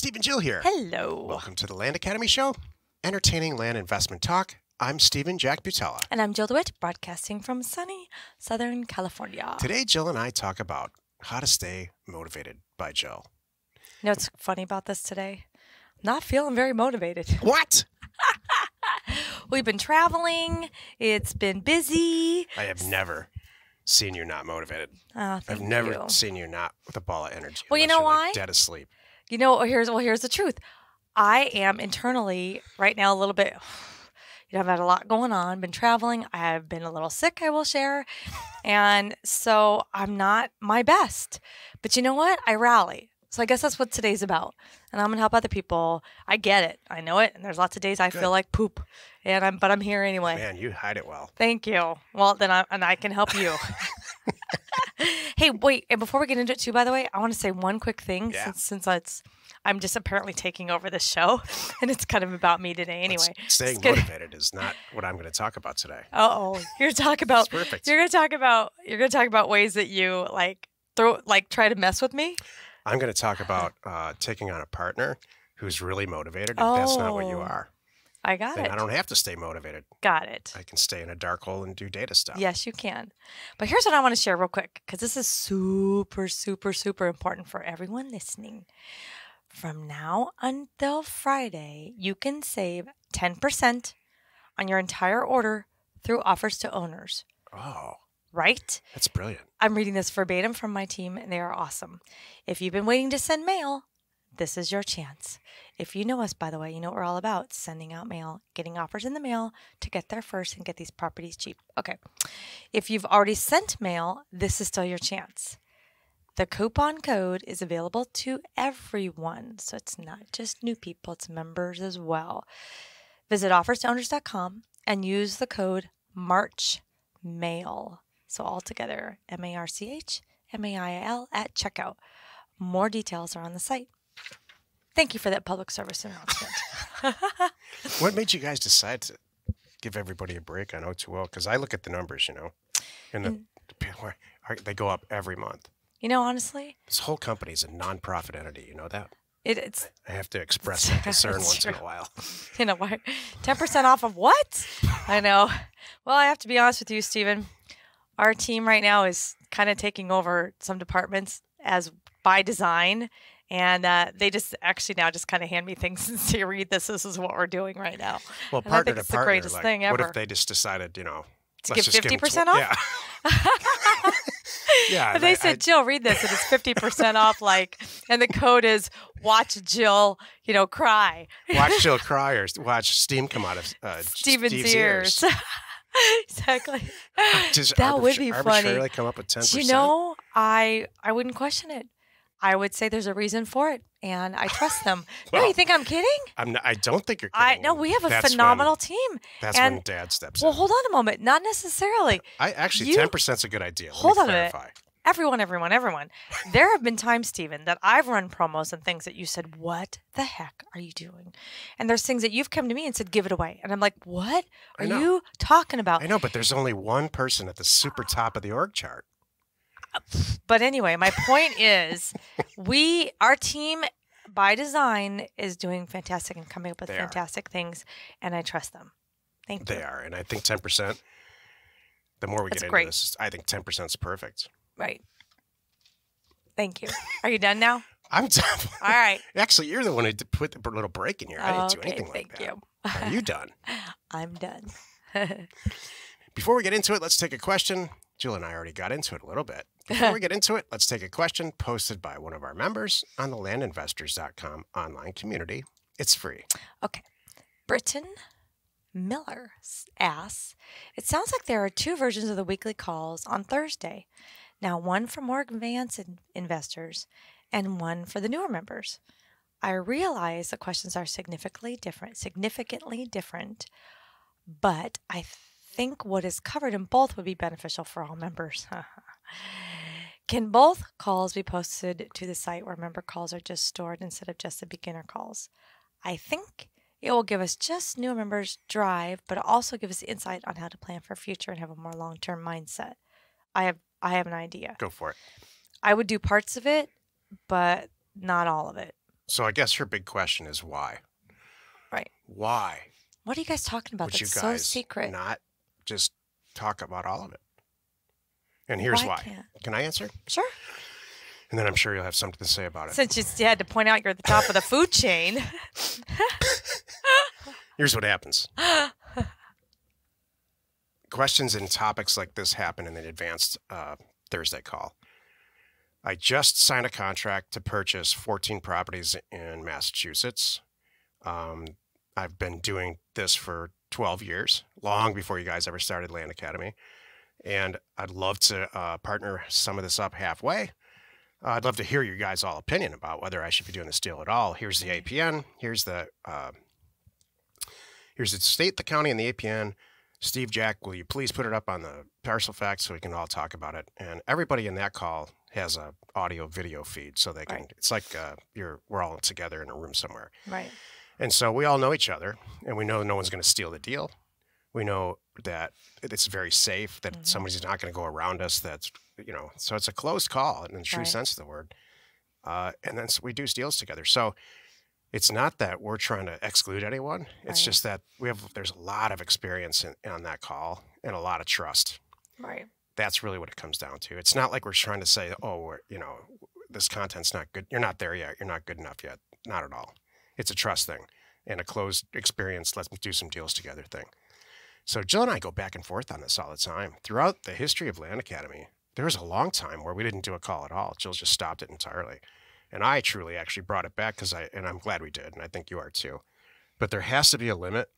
Steve and Jill here. Hello. Welcome to the Land Academy Show, entertaining land investment talk. I'm Stephen Jack Butella. And I'm Jill DeWitt, broadcasting from sunny Southern California. Today, Jill and I talk about how to stay motivated by Jill. You know what's funny about this today? Not feeling very motivated. What? We've been traveling. It's been busy. I have never seen you not motivated. Oh, I've never seen you not with a ball of energy. Well, you know why? Like dead asleep. You know, here's the truth. I am internally right now a little bit, I've had a lot going on, been traveling. I have been a little sick, I will share. And so I'm not my best. But you know what? I rally. So I guess that's what today's about. And I'm going to help other people. I get it. I know it. And there's lots of days I feel like poop. But I'm here anyway. Man, you hide it well. Thank you. Well, then I can help you. Hey, wait. And before we get into it too, by the way, I want to say one quick thing since I'm just apparently taking over this show and it's kind of about me today anyway. Staying motivated is not what I'm going to talk about today. Uh-oh. You're going to talk perfect. You're going to talk about ways that you try to mess with me. I'm going to talk about taking on a partner who's really motivated if that's not what you are. I got it. I don't have to stay motivated. Got it. I can stay in a dark hole and do data stuff. Yes, you can. But here's what I want to share real quick, because this is super, super, super important for everyone listening. From now until Friday, you can save 10% on your entire order through offers to owners. Oh. Right? That's brilliant. I'm reading this verbatim from my team, and they are awesome. If you've been waiting to send mail, this is your chance. If you know us, by the way, you know what we're all about. Sending out mail, getting offers in the mail to get there first and get these properties cheap. Okay. If you've already sent mail, this is still your chance. The coupon code is available to everyone. So it's not just new people, it's members as well. Visit offerstowners.com and use the code MARCHMAIL. So all together, MARCHMAIL at checkout. More details are on the site. Thank you for that public service announcement. What made you guys decide to give everybody a break on O2O? Because I look at the numbers, and they go up every month. Honestly, this whole company is a nonprofit entity. You know that? It's. I have to express that concern once in a while. You know why? 10% off of what? I know. Well, I have to be honest with you, Stephen. Our team right now is kind of taking over some departments as by design. And they just actually now just kind of hand me things and say, read this. This is what we're doing right now. Well, and partner I think to it's partner, the greatest thing ever. What if they just decided, to let's give 50% off? Yeah. Yeah. But they said, Jill, read this. And it's 50% off. And the code is watch Jill, cry. Watch Jill cry or watch steam come out of Steve's ears. Exactly. Just that would be funny. Arbitrarily come up with 10%. I wouldn't question it. I would say there's a reason for it, and I trust them. Well, you think I'm kidding? I don't think you're kidding. No, we have a phenomenal team. That's when Dad steps in. Well, hold on a moment. Not necessarily. 10% is a good idea. Hold on a minute. Everyone. There have been times, Stephen, that I've run promos and things that you said, what the heck are you doing? And there's things that you've come to me and said, give it away. And I'm like, what are you talking about? I know, but there's only one person at the super top of the org chart. But anyway, my point is our team by design is doing fantastic and coming up with fantastic things, and I trust them. Thank you. They are, and I think 10%, the more we get into this, I think 10% is perfect. Right. Thank you. Are you done now? I'm done. All right. Actually, you're the one who put the little break in here. I didn't do anything like that. Thank you. Are you done? I'm done. Before we get into it, let's take a question. Jill and I already got into it a little bit. Before we get into it, let's take a question posted by one of our members on the landinvestors.com online community. It's free. Okay. Britton Miller asks, it sounds like there are two versions of the weekly calls on Thursday. Now, one for more advanced investors and one for the newer members. I realize the questions are significantly different, but I think what is covered in both would be beneficial for all members. Can both calls be posted to the site where member calls are just stored instead of just the beginner calls? I think it will give us just new members drive, but also give us insight on how to plan for future and have a more long-term mindset. I have an idea. Go for it. I would do parts of it, but not all of it. So I guess your big question is why? Right. Why What are you guys talking about would you that's so guys secret? not just talk about all of it? And here's Why why. can't? Can I answer? Sure. And then I'm sure you'll have something to say about it. Since you had to point out you're at the top of the food chain. Here's what happens. Questions and topics like this happen in the advanced Thursday call. I just signed a contract to purchase 14 properties in Massachusetts. I've been doing this for 12 years, long before you guys ever started Land Academy. And I'd love to partner some of this up halfway. I'd love to hear your guys' all opinion about whether I should be doing this deal at all. Here's the APN. Here's the state, the county, and the APN. Steve, Jack, will you please put it up on the parcel facts so we can all talk about it? And everybody in that call has a audio video feed, so they can. Right. It's like we're all together in a room somewhere. Right. And so we all know each other, and we know no one's going to steal the deal. We know that it's very safe, that somebody's not going to go around us. That's, so it's a closed call in the true sense of the word. And then we do deals together. So it's not that we're trying to exclude anyone. It's just that there's a lot of experience on that call and a lot of trust. Right. That's really what it comes down to. It's not like we're trying to say, oh, this content's not good. You're not there yet. You're not good enough yet. Not at all. It's a trust thing and a closed experience. Let's do some deals together thing. So Jill and I go back and forth on this all the time. Throughout the history of Land Academy, there was a long time where we didn't do a call at all. Jill just stopped it entirely. And I truly actually brought it back and I'm glad we did, and I think you are too. But there has to be a limit,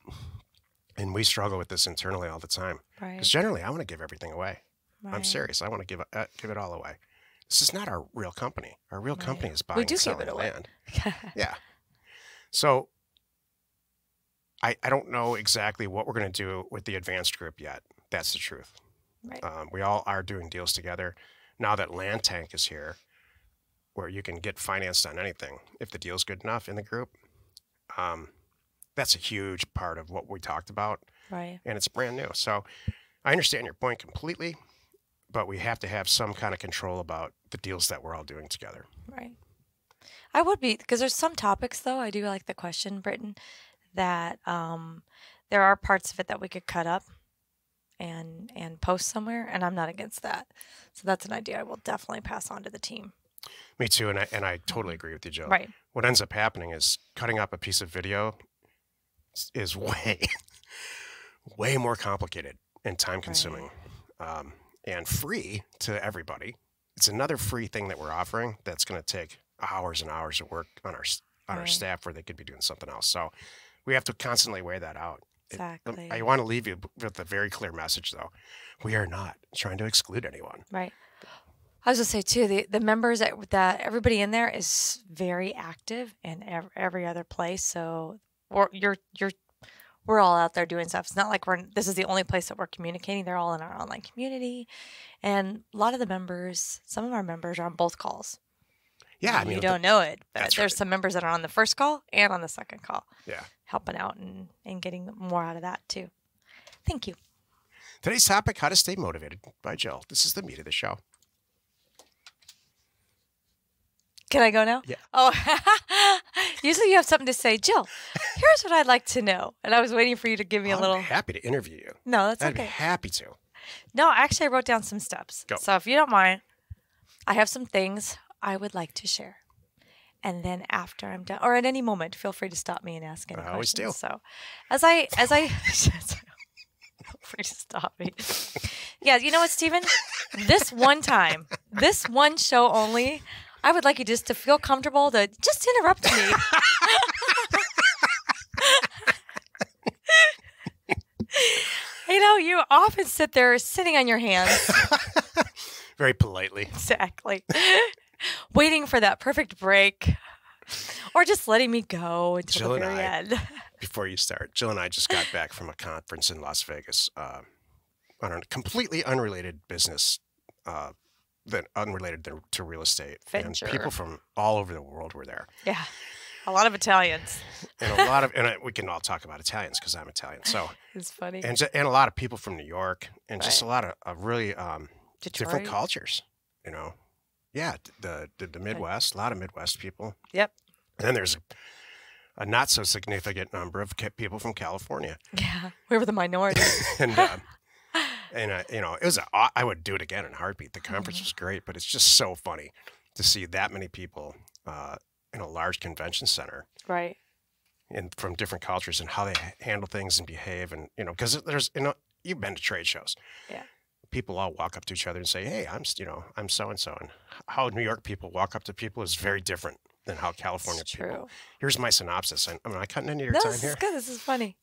and we struggle with this internally all the time. Right. Because generally, I want to give everything away. Right. I'm serious. I want to give it all away. This is not our real company. Our real company is buying and selling land. Yeah. So I don't know exactly what we're going to do with the advanced group yet. That's the truth. Right. We all are doing deals together. Now that Land Tank is here, where you can get financed on anything if the deal's good enough in the group, that's a huge part of what we talked about. Right. And it's brand new. So I understand your point completely, but we have to have some kind of control about the deals that we're all doing together. Right. I would be, because there's some topics, though, I do like the question, Britton, that there are parts of it that we could cut up and post somewhere, and I'm not against that. So that's an idea I will definitely pass on to the team. Me too, and I totally agree with you, Jill. Right. What ends up happening is cutting up a piece of video is way more complicated and time-consuming, and free to everybody. It's another free thing that we're offering that's going to take hours and hours of work on our staff where they could be doing something else. So we have to constantly weigh that out. Exactly. I want to leave you with a very clear message, though. We are not trying to exclude anyone. Right. I was going to say, too, the members that everybody in there is very active in every other place. So we're all out there doing stuff. It's not like this is the only place that we're communicating. They're all in our online community. And a lot of the members, some of our members are on both calls. Yeah, you don't know it, but there's right. some members that are on the first call and on the second call. Yeah. Helping out and getting more out of that, too. Thank you. Today's topic, how to stay motivated by Jill. This is the meat of the show. Can I go now? Yeah. Oh, usually you have something to say. Jill, here's what I'd like to know. And I was waiting for you to give me a little. I'm happy to interview you. No, that's I'd okay. be happy to. No, actually, I wrote down some steps. Go. So if you don't mind, I have some things I would like to share. And then after I'm done, or at any moment, feel free to stop me and ask any I always questions. do. So as I feel free to stop me. Yeah, you know what, Stephen? This one time, this one show only, I would like you just to feel comfortable to just interrupt me. You often sit there sitting on your hands. Very politely. Exactly. Waiting for that perfect break. Or just letting me go until the very end. Before you start, Jill and I just got back from a conference in Las Vegas on a completely unrelated business, unrelated to real estate. Venture. And people from all over the world were there. Yeah. A lot of Italians. And we can all talk about Italians because I'm Italian. So it's funny. And a lot of people from New York and just a lot of really different cultures, Yeah, the Midwest, a lot of Midwest people. Yep. And then there's a not so significant number of people from California. Yeah, we were the minority. and you know, it was I would do it again in a heartbeat. The conference was great, but it's just so funny to see that many people in a large convention center, Right. and from different cultures and how they handle things and behave, and you know, because there's you've been to trade shows. Yeah. People all walk up to each other and say, "Hey, I'm so and so," and how New York people walk up to people is very different than how California It's people. true. Here's my synopsis. Am I cutting into your No, time this here? is good. This is funny.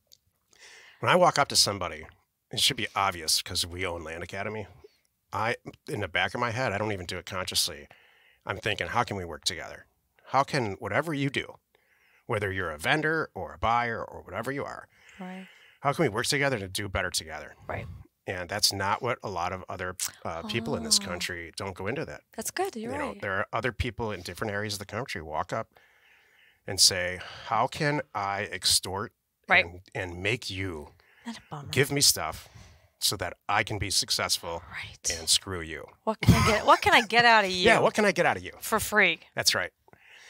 When I walk up to somebody, it should be obvious because we own Land Academy. In the back of my head, I don't even do it consciously. I'm thinking, how can we work together? How can whatever you do, whether you're a vendor or a buyer or whatever you are, Right. how can we work together to do better together? Right. And that's not what a lot of other people in this Oh. country don't go into that. That's good. You're You know, right. there are other people in different areas of the country walk up and say, how can I extort Right. and make you That's a bummer. give me stuff so that I can be successful Right. and screw you? What can I get? What can I get out of you? Yeah, what can I get out of you? For free? That's right.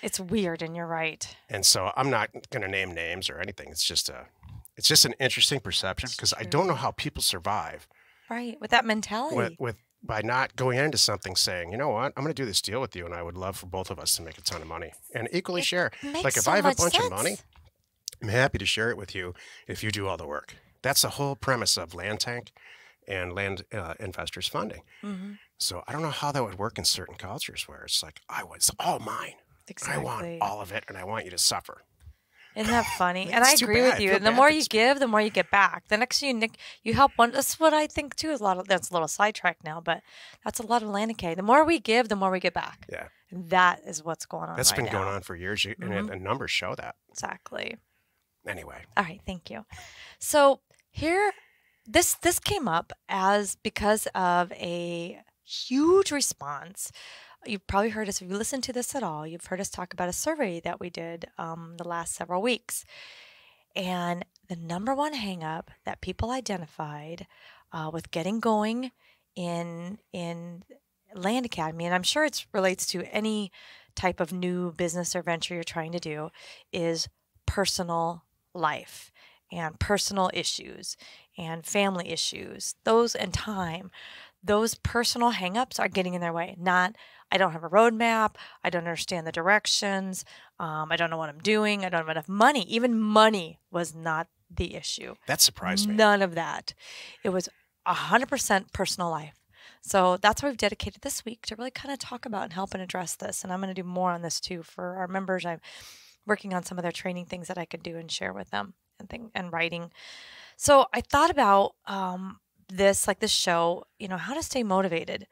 It's weird, and you're right. And so I'm not going to name names or anything. It's just an interesting perception It's because I true. don't know how people survive Right. With that mentality. with by not going into something saying, you know what, I'm going to do this deal with you, and I would love for both of us to make a ton of money and equally It share. makes Like if so I have a much bunch of sense. money, I'm happy to share it with you if you do all the work. That's the whole premise of Land Tank and Land Investors Funding. Mm-hmm. So I don't know how that would work in certain cultures where it's like, it's all mine. Exactly. I want all of it, and I want you to suffer. Isn't that funny? And It's I too agree bad. with I you. feel And the bad more for you these give, the more you get back. The next you help one. That's what I think too. Is a lot of that's a little sidetrack now, but that's a lot of Land K. The more we give, the more we get back. Yeah. And that is what's going on. That's right been now. going on for years, and the numbers show that. Exactly. Anyway, All right, thank you. So here, this came up because of a huge response. You've probably heard us, if you listened to this at all, you've heard us talk about a survey that we did the last several weeks. And the number one hang-up that people identified with getting going in Land Academy, and I'm sure it relates to any type of new business or venture you're trying to do, is personal life and personal issues and family issues, those and time. Those personal hangups are getting in their way. Not, I don't have a roadmap. I don't understand the directions. I don't know what I'm doing. I don't have enough money. Even money was not the issue. that surprised me. None of that. It was 100% personal life. So that's why we've dedicated this week to really kind of talk about and help and address this. And I'm going to do more on this too for our members. I'm working on some of their training things that I could do and share with them and writing. So I thought about this show, how to stay motivated.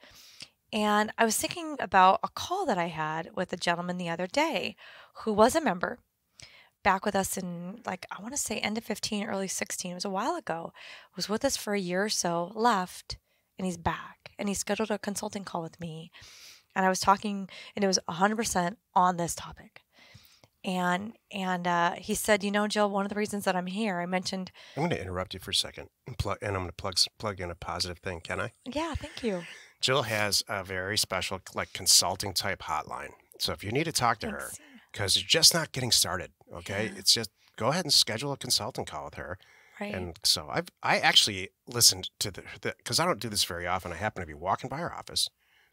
And I was thinking about a call that I had with a gentleman the other day who was a member back with us in I want to say end of 15, early 16. It was a while ago. Was with us for a year or so, left, and he's back. And he scheduled a consulting call with me. And I was talking, and it was 100% on this topic. And he said, Jill, one of the reasons that I'm here, I mentioned. I'm going to interrupt you for a second, and I'm going to plug in a positive thing. Can I? Yeah, thank you. Jill has a very special consulting type hotline. So if you need to talk to her, Thanks. because you're just not getting started, okay? Yeah. It's just go ahead and schedule a consulting call with her. Right. And so I actually listened to because I don't do this very often. I happen to be walking by her office,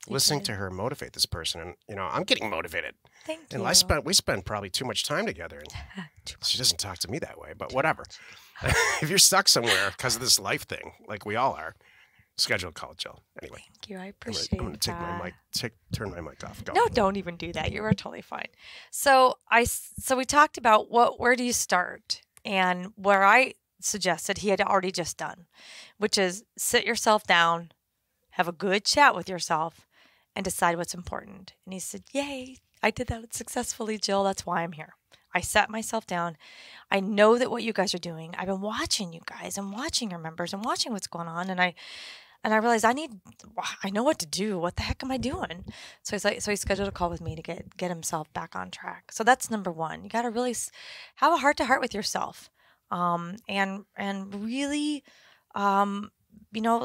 listening to her motivate this person, and I'm getting motivated. Thank And you. we spend probably too much time together, and Too she doesn't talk to me that way. But whatever. If you're stuck somewhere because of this life thing, like we all are, schedule a call, Jill. Anyway, Thank you. I I'm appreciate going to take my that. mic, turn my mic off. Go. No, don't even do that. You are totally fine. So we talked about where do you start, and where I suggested he had already just done, which is sit yourself down, have a good chat with yourself, and decide what's important. And he said, "Yay, I did that successfully, Jill. That's why I'm here. I sat myself down. I know that what you guys are doing. I've been watching you guys and watching your members and watching what's going on, and I realized I know what to do. What the heck am I doing?" So he scheduled a call with me to get himself back on track. So that's number one. You got to really have a heart to heart with yourself, and really,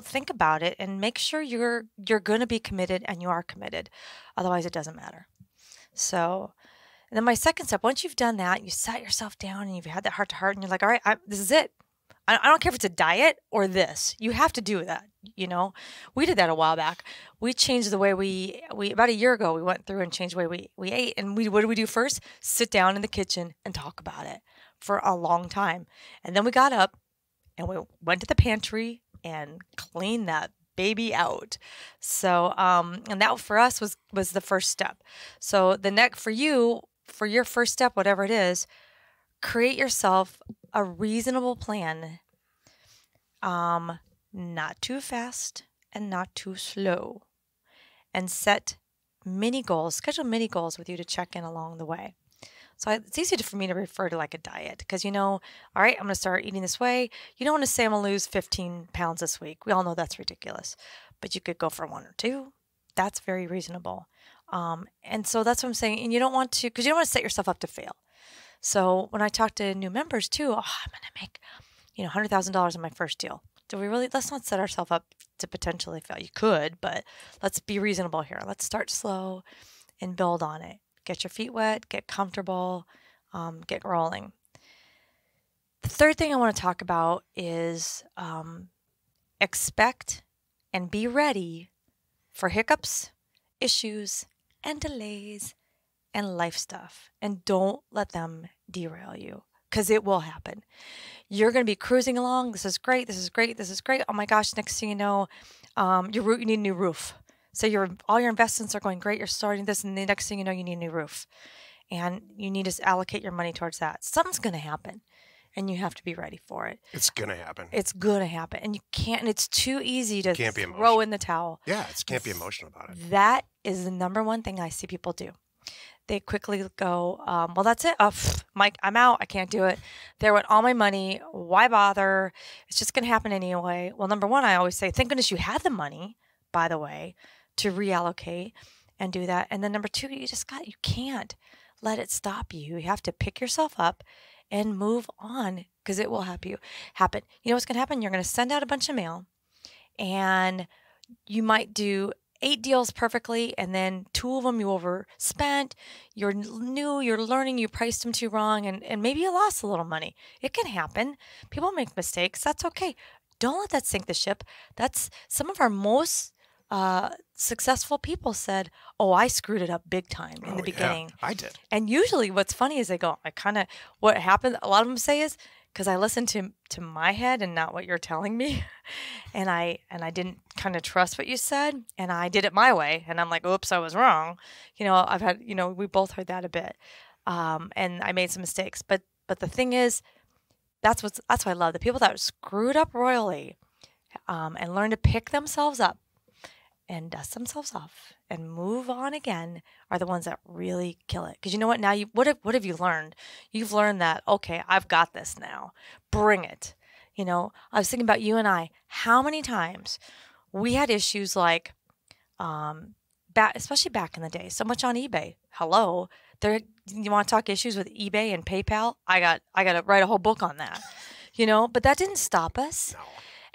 think about it and make sure you're going to be committed and you are committed. Otherwise, it doesn't matter. So And then my second step, once you've done that, you sat yourself down and you've had that heart to heart and you're like, all right, this is it. I don't care if it's a diet or this. You have to do that. We did that a while back. We changed the way we about a year ago, we went through and changed the way we ate. And what did we do first? Sit down in the kitchen and talk about it for a long time. And then we got up and we went to the pantry and cleaned that baby out. So, and that for us was the first step. So the next for your first step, whatever it is, create yourself a reasonable plan. Not too fast and not too slow. And set mini goals, schedule mini goals with you to check in along the way. So it's easy for me to refer to like a diet because, all right, I'm going to start eating this way. You don't want to say I'm going to lose 15 pounds this week. We all know that's ridiculous. But you could go for 1 or 2. That's very reasonable. And so that's what I'm saying. And you don't want to, because you don't want to set yourself up to fail. So when I talk to new members too, I'm going to make, $100,000 in my first deal. Let's not set ourselves up to potentially fail. You could, but let's be reasonable here. Let's start slow and build on it. Get your feet wet, get comfortable, get rolling. The third thing I want to talk about is expect and be ready for hiccups, issues, and delays and life stuff. And don't let them derail you because it will happen. You're going to be cruising along. This is great. This is great. This is great. Oh my gosh. Next thing you know, you need a new roof. So all your investments are going great. You're starting this, and the next thing you know, you need a new roof. And you need to allocate your money towards that. Something's going to happen, and you have to be ready for it. It's going to happen. It's going to happen. And you can't, and it's too easy to throw in the towel. Yeah, can't be emotional about it. That is the number one thing I see people do. They quickly go, well, that's it. Mike, I'm out. I can't do it. There went all my money. Why bother? It's just going to happen anyway. Well, number one, I always say, thank goodness you had the money, by the way, to reallocate and do that. And then number two, you can't let it stop you. You have to pick yourself up and move on because it will happen. You know what's going to happen? You're going to send out a bunch of mail and you might do 8 deals perfectly, and then 2 of them you overspent. You're new, you're learning, you priced them too wrong, and maybe you lost a little money. It can happen. People make mistakes. That's okay. Don't let that sink the ship. That's some of our most successful people said, oh, I screwed it up big time in the beginning. Yeah, I did. And usually what's funny is they go, what happened, a lot of them say is, because I listened to my head and not what you're telling me. And I didn't kind of trust what you said, and I did it my way. And I'm like, oops, I was wrong. I've had, we both heard that a bit. And I made some mistakes. But the thing is, that's what I love. The people that screwed up royally and learn to pick themselves up and dust themselves off and move on again are the ones that really kill it. Because you know what? Now, what have you learned? You've learned that, okay, I've got this now. Bring it. I was thinking about you and I. How many times we had issues like, especially back in the day, so much on eBay. Hello. You want to talk issues with eBay and PayPal? I got to write a whole book on that. But that didn't stop us. No.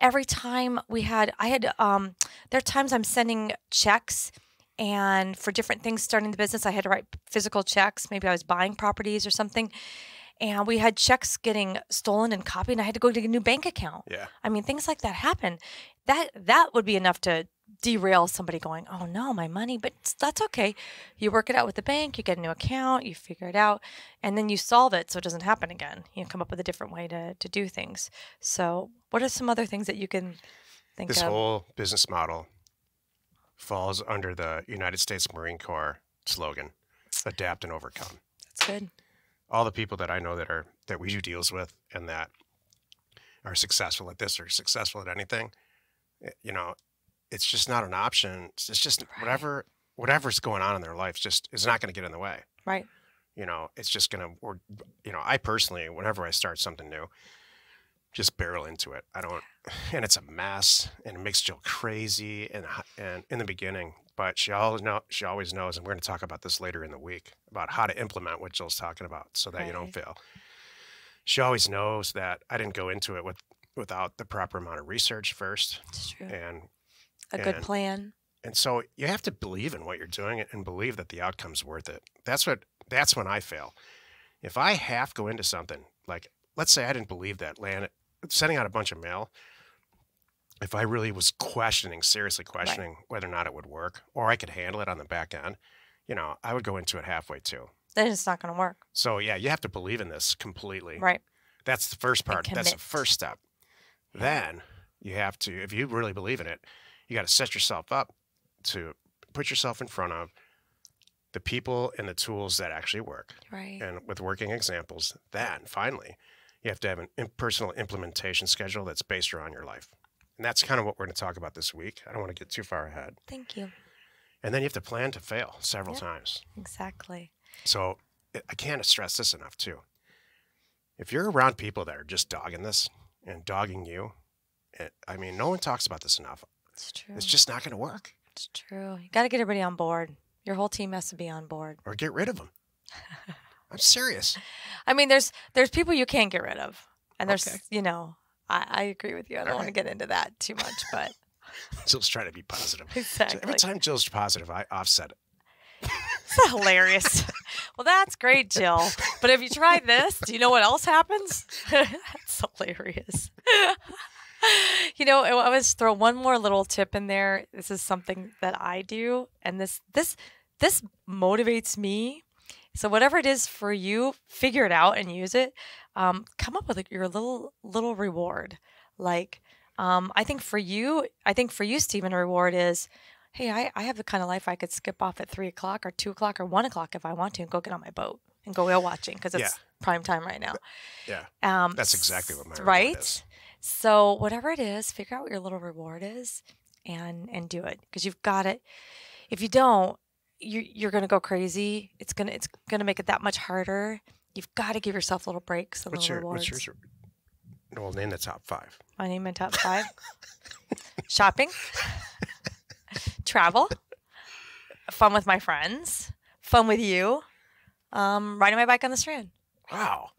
Every time there are times I'm sending checks, and for different things starting the business, I had to write physical checks. Maybe I was buying properties or something, and we had checks getting stolen and copied, and I had to go get a new bank account. Yeah. I mean, things like that happen. That would be enough to derail somebody going, oh no, my money, but that's okay. You work it out with the bank, you get a new account, you figure it out, and then you solve it so it doesn't happen again. You come up with a different way to do things. So what are some other things that you can think of? This whole business model falls under the United States Marine Corps slogan, adapt and overcome. That's good. All the people that I know that we do deals with and that are successful at this or successful at anything, it's just not an option. It's just Right. whatever's going on in their life is not going to get in the way. Right. It's just going to, I personally, whenever I start something new, just barrel into it. And it's a mess and it makes Jill crazy and in the beginning, but she always knows, and we're going to talk about this later in the week, about how to implement what Jill's talking about so that you don't fail. She always knows that I didn't go into it without the proper amount of research first. It's true. And A good plan. And so you have to believe in what you're doing and believe that the outcome's worth it. That's what That's when I fail. If I half go into something, like let's say I didn't believe that sending out a bunch of mail, if I really was seriously questioning whether or not it would work or I could handle it on the back end, I would go into it halfway too. Then it's not going to work. So yeah, you have to believe in this completely. Right. That's the first part. And That's the commit. first step. Yeah. Then you have to, if you really believe in it, you got to set yourself up to put yourself in front of the people and the tools that actually work. Right. And with working examples, then finally, you have to have an impersonal implementation schedule that's based around your life. And that's kind of what we're going to talk about this week. I don't want to get too far ahead. Thank you. And then you have to plan to fail several times. Exactly. So I can't stress this enough, too. If you're around people that are just dogging this and dogging you, no one talks about this enough. It's true. It's just not going to work. It's true. You got to get everybody on board. Your whole team has to be on board. Or get rid of them. I'm serious. I mean, there's people you can't get rid of. And there's, Okay. I agree with you. I don't want to get into that too much, but. Jill's trying to be positive. Exactly. So every time Jill's positive, I offset it. It's hilarious. Well, that's great, Jill. But if you try this, do you know what else happens? That's hilarious. I was throw one more little tip in there. This is something that I do, and this motivates me. So whatever it is for you, figure it out and use it. Come up with your little reward. Like, I think for you, Stephen, a reward is, hey, I have the kind of life I could skip off at 3 o'clock or 2 o'clock or 1 o'clock if I want to and go get on my boat and go whale watching because it's prime time right now. Yeah, that's exactly what my reward is. So whatever it is, figure out what your little reward is and do it because you've got it. If you don't, you're going to go crazy. It's gonna make it that much harder. You've got to give yourself little breaks and little rewards. What's yours? Well, name the top 5. I name my top 5. Shopping, travel, fun with my friends, fun with you, riding my bike on the Strand. Wow.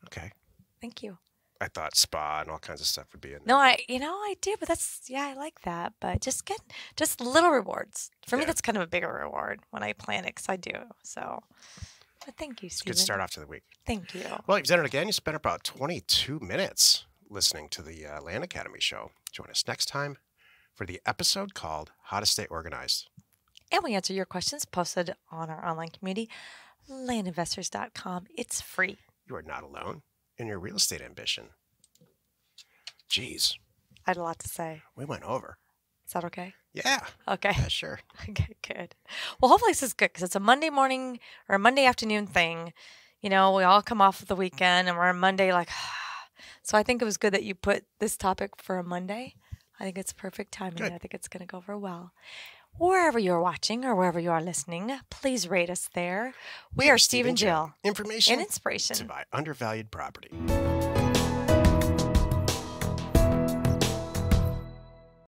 Okay. Thank you. I thought spa and all kinds of stuff would be in there. No, I do, but I like that. But just little rewards. For me, that's kind of a bigger reward when I plan it because I do. So, but thank you, Stephen. Good start off to the week. Thank you. Well, you've done it again. You spent about 22 minutes listening to the Land Academy show. Join us next time for the episode called How to Stay Organized. And we answer your questions posted on our online community, landinvestors.com. It's free. You are not alone in your real estate ambition. Jeez. I had a lot to say. We went over. Is that okay? Yeah. Okay. Yeah, sure. Okay, good. Well, hopefully this is good because it's a Monday morning or a Monday afternoon thing. We all come off of the weekend and we're on Monday like, so I think it was good that you put this topic for a Monday. I think it's perfect timing. Good. I think it's going to go over well. Wherever you're watching or wherever you are listening, please rate us there. We are Steve and Jill. Information and inspiration to buy undervalued property.